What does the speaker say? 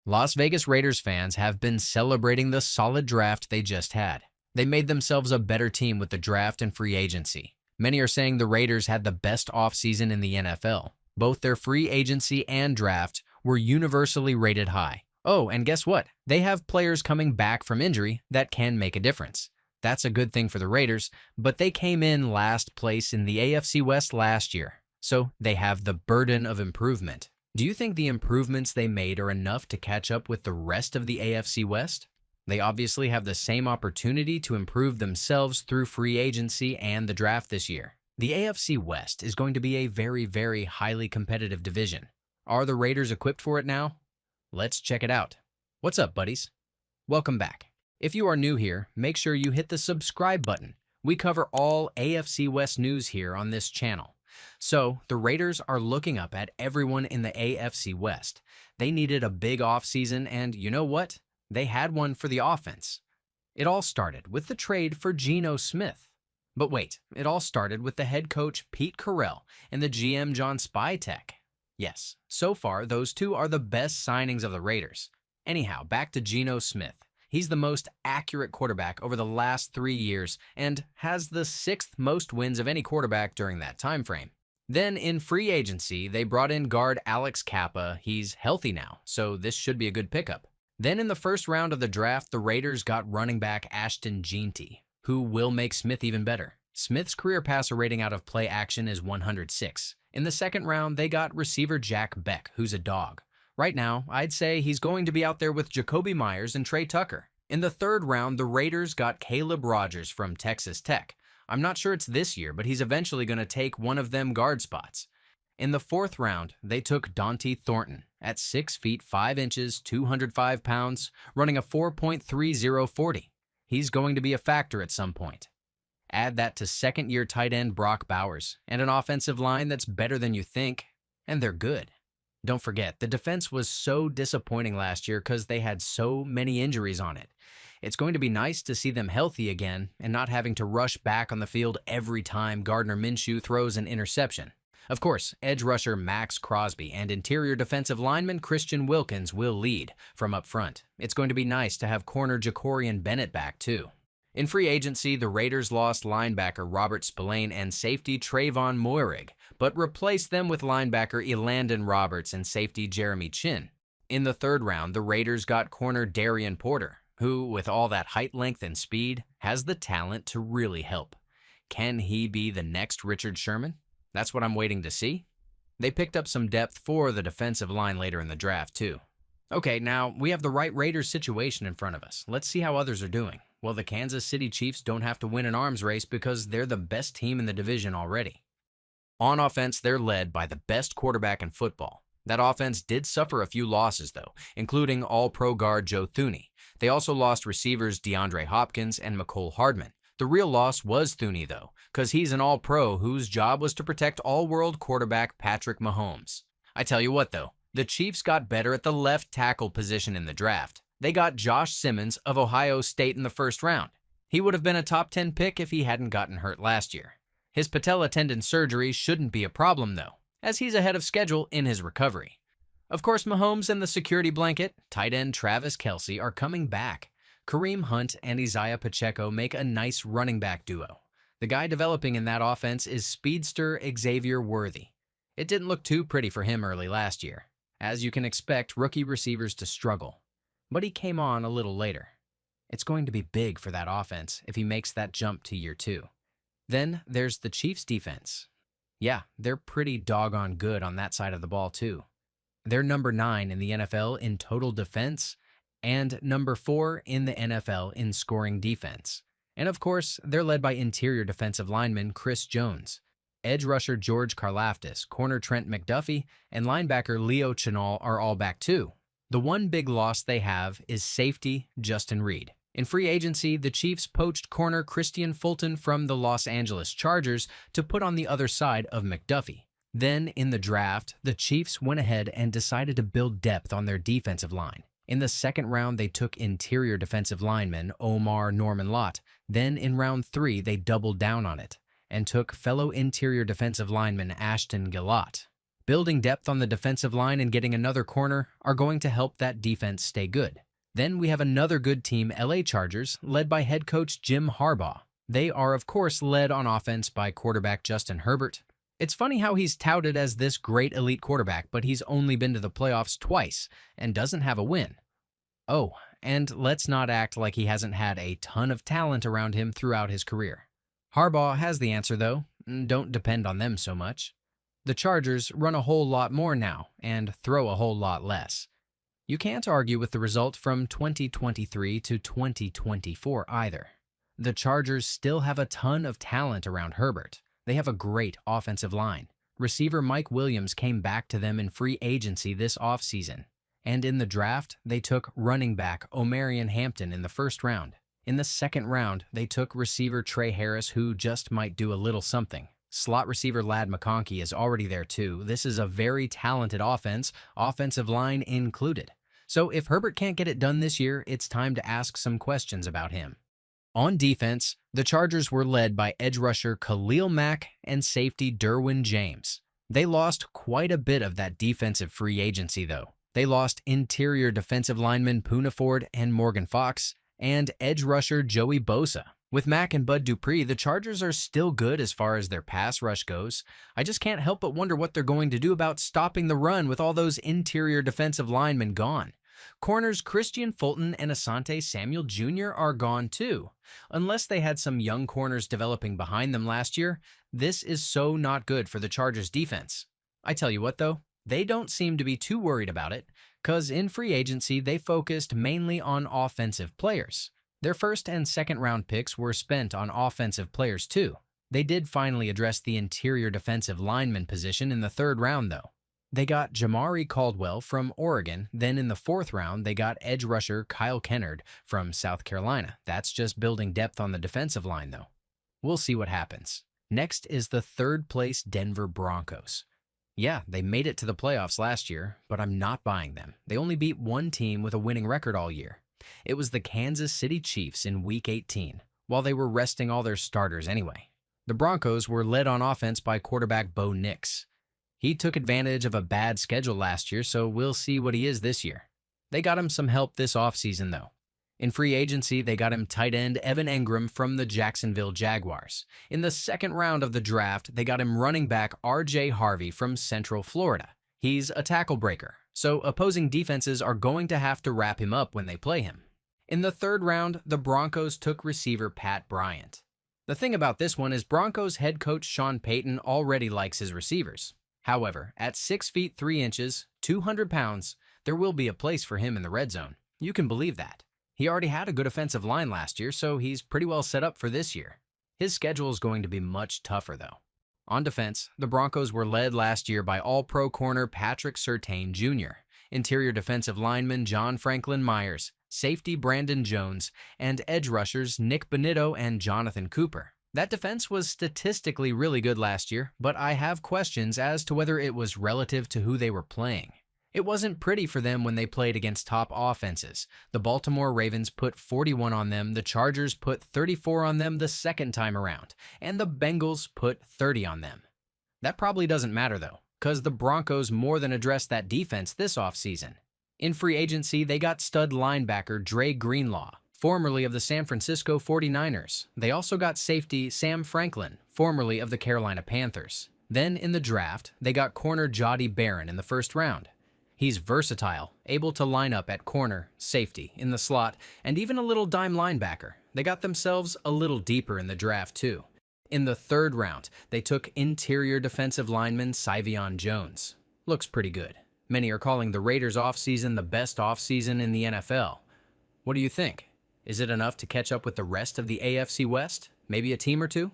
Las Vegas Raiders fans have been celebrating the solid draft they just had. They made themselves a better team with the draft and free agency. Many are saying the Raiders had the best offseason in the NFL. Both their free agency and draft were universally rated high. Oh, and guess what? They have players coming back from injury that can make a difference. That's a good thing for the Raiders, but they came in last place in the AFC West last year, so they have the burden of improvement. Do you think the improvements they made are enough to catch up with the rest of the AFC West? They obviously have the same opportunity to improve themselves through free agency and the draft this year. The AFC West is going to be a very, very highly competitive division. Are the Raiders equipped for it now? Let's check it out. What's up, buddies? Welcome back. If you are new here, make sure you hit the subscribe button. We cover all AFC West news here on this channel. So, the Raiders are looking up at everyone in the AFC West. They needed a big offseason, and you know what? They had one for the offense. It all started with the trade for Geno Smith. But wait, it all started with the head coach Pete Correl and the GM John Spytek. Yes, so far, those two are the best signings of the Raiders. Anyhow, back to Geno Smith. He's the most accurate quarterback over the last 3 years and has the 6th most wins of any quarterback during that time frame. Then in free agency, they brought in guard Alex Cappa. He's healthy now, so this should be a good pickup. Then in the first round of the draft, the Raiders got running back Ashton Jeanty, who will make Smith even better. Smith's career passer rating out of play action is 106. In the second round, they got receiver Jack Bech, who's a dog. Right now, I'd say he's going to be out there with Jakobi Meyers and Trey Tucker. In the third round, the Raiders got Caleb Rogers from Texas Tech. I'm not sure it's this year, but he's eventually going to take one of them guard spots. In the fourth round, they took Thornton at 6 feet 5 inches, 205 pounds, running a 4.30 40. He's going to be a factor at some point. Add that to second-year tight end Brock Bowers and an offensive line that's better than you think, and they're good. Don't forget, the defense was so disappointing last year because they had so many injuries on it. It's going to be nice to see them healthy again and not having to rush back on the field every time Gardner Minshew throws an interception. Of course, edge rusher Maxx Crosby and interior defensive lineman Christian Wilkins will lead from up front. It's going to be nice to have corner Jakorian Bennett back too. In free agency, the Raiders lost linebacker Robert Spillane and safety Trayvon Moehrig, but replaced them with linebacker Elandon Roberts and safety Jeremy Chinn. In the third round, the Raiders got corner Darian Porter, who, with all that height, length, and speed, has the talent to really help. Can he be the next Richard Sherman? That's what I'm waiting to see. They picked up some depth for the defensive line later in the draft, too. Okay, now we have the right Raiders situation in front of us. Let's see how others are doing. Well, the Kansas City Chiefs don't have to win an arms race because they're the best team in the division already. On offense, they're led by the best quarterback in football. That offense did suffer a few losses, though, including All-Pro guard Joe Thuney. They also lost receivers DeAndre Hopkins and McCole Hardman. The real loss was Thuney, though, because he's an All-Pro whose job was to protect All-World quarterback Patrick Mahomes. I tell you what, though, the Chiefs got better at the left tackle position in the draft. They got Josh Simmons of Ohio State in the first round. He would have been a top 10 pick if he hadn't gotten hurt last year. His patella tendon surgery shouldn't be a problem, though, as he's ahead of schedule in his recovery. Of course, Mahomes and the security blanket, tight end Travis Kelce, are coming back. Kareem Hunt and Isaiah Pacheco make a nice running back duo. The guy developing in that offense is speedster Xavier Worthy. It didn't look too pretty for him early last year, as you can expect rookie receivers to struggle. But he came on a little later. It's going to be big for that offense if he makes that jump to year 2. Then there's the Chiefs' defense. Yeah, they're pretty doggone good on that side of the ball too. They're number 9 in the NFL in total defense and number 4 in the NFL in scoring defense. And of course, they're led by interior defensive lineman Chris Jones, edge rusher George Karlaftis, corner Trent McDuffie, and linebacker Leo Chenal are all back too. The one big loss they have is safety Justin Reed. In free agency, the Chiefs poached corner Christian Fulton from the Los Angeles Chargers to put on the other side of McDuffie. Then, in the draft, the Chiefs went ahead and decided to build depth on their defensive line. In the second round, they took interior defensive lineman Omar Norman Lott. Then, in round 3, they doubled down on it and took fellow interior defensive lineman Ashton Gillott. Building depth on the defensive line and getting another corner are going to help that defense stay good. Then we have another good team, LA Chargers, led by head coach Jim Harbaugh. They are, of course, led on offense by quarterback Justin Herbert. It's funny how he's touted as this great elite quarterback, but he's only been to the playoffs twice and doesn't have a win. Oh, and let's not act like he hasn't had a ton of talent around him throughout his career. Harbaugh has the answer, though. Don't depend on them so much. The Chargers run a whole lot more now and throw a whole lot less. You can't argue with the result from 2023 to 2024 either. The Chargers still have a ton of talent around Herbert. They have a great offensive line. Receiver Mike Williams came back to them in free agency this offseason. And in the draft, they took running back Omarion Hampton in the first round. In the second round, they took receiver Trey Harris, who just might do a little something. Slot receiver Ladd McConkey is already there too. This is a very talented offense, offensive line included. So if Herbert can't get it done this year, it's time to ask some questions about him. On defense, the Chargers were led by edge rusher Khalil Mack and safety Derwin James. They lost quite a bit of that defensive free agency though. They lost interior defensive linemen Poona Ford and Morgan Fox, and edge rusher Joey Bosa. With Mack and Bud Dupree, the Chargers are still good as far as their pass rush goes. I just can't help but wonder what they're going to do about stopping the run with all those interior defensive linemen gone. Corners Christian Fulton and Asante Samuel Jr. are gone too. Unless they had some young corners developing behind them last year, this is so not good for the Chargers defense. I tell you what though, they don't seem to be too worried about it, because in free agency they focused mainly on offensive players. Their first and second round picks were spent on offensive players too. They did finally address the interior defensive lineman position in the third round though. They got Jamari Caldwell from Oregon, then in the fourth round they got edge rusher Kyle Kennard from South Carolina. That's just building depth on the defensive line though. We'll see what happens. Next is the third place Denver Broncos. Yeah, they made it to the playoffs last year, but I'm not buying them. They only beat one team with a winning record all year. It was the Kansas City Chiefs in Week 18, while they were resting all their starters anyway. The Broncos were led on offense by quarterback Bo Nix. He took advantage of a bad schedule last year, so we'll see what he is this year. They got him some help this offseason, though. In free agency, they got him tight end Evan Engram from the Jacksonville Jaguars. In the second round of the draft, they got him running back R.J. Harvey from Central Florida. He's a tackle breaker, so opposing defenses are going to have to wrap him up when they play him. In the third round, the Broncos took receiver Pat Bryant. The thing about this one is Broncos head coach Sean Payton already likes his receivers. However, at 6 feet 3 inches, 200 pounds, there will be a place for him in the red zone. You can believe that. He already had a good offensive line last year, so he's pretty well set up for this year. His schedule is going to be much tougher, though. On defense, the Broncos were led last year by All-Pro corner Patrick Surtain Jr., interior defensive lineman John Franklin Myers, safety Brandon Jones, and edge rushers Nick Bonitto and Jonathan Cooper. That defense was statistically really good last year, but I have questions as to whether it was relative to who they were playing. It wasn't pretty for them when they played against top offenses. The Baltimore Ravens put 41 on them, the Chargers put 34 on them the second time around, and the Bengals put 30 on them. That probably doesn't matter though, because the Broncos more than addressed that defense this offseason. In free agency, they got stud linebacker Dre Greenlaw, formerly of the San Francisco 49ers. They also got safety Sam Franklin, formerly of the Carolina Panthers. Then in the draft, they got corner Jahdae Barron in the first round. He's versatile, able to line up at corner, safety, in the slot, and even a little dime linebacker. They got themselves a little deeper in the draft too. In the third round, they took interior defensive lineman Syvion Jones. Looks pretty good. Many are calling the Raiders offseason the best offseason in the NFL. What do you think? Is it enough to catch up with the rest of the AFC West? Maybe a team or two?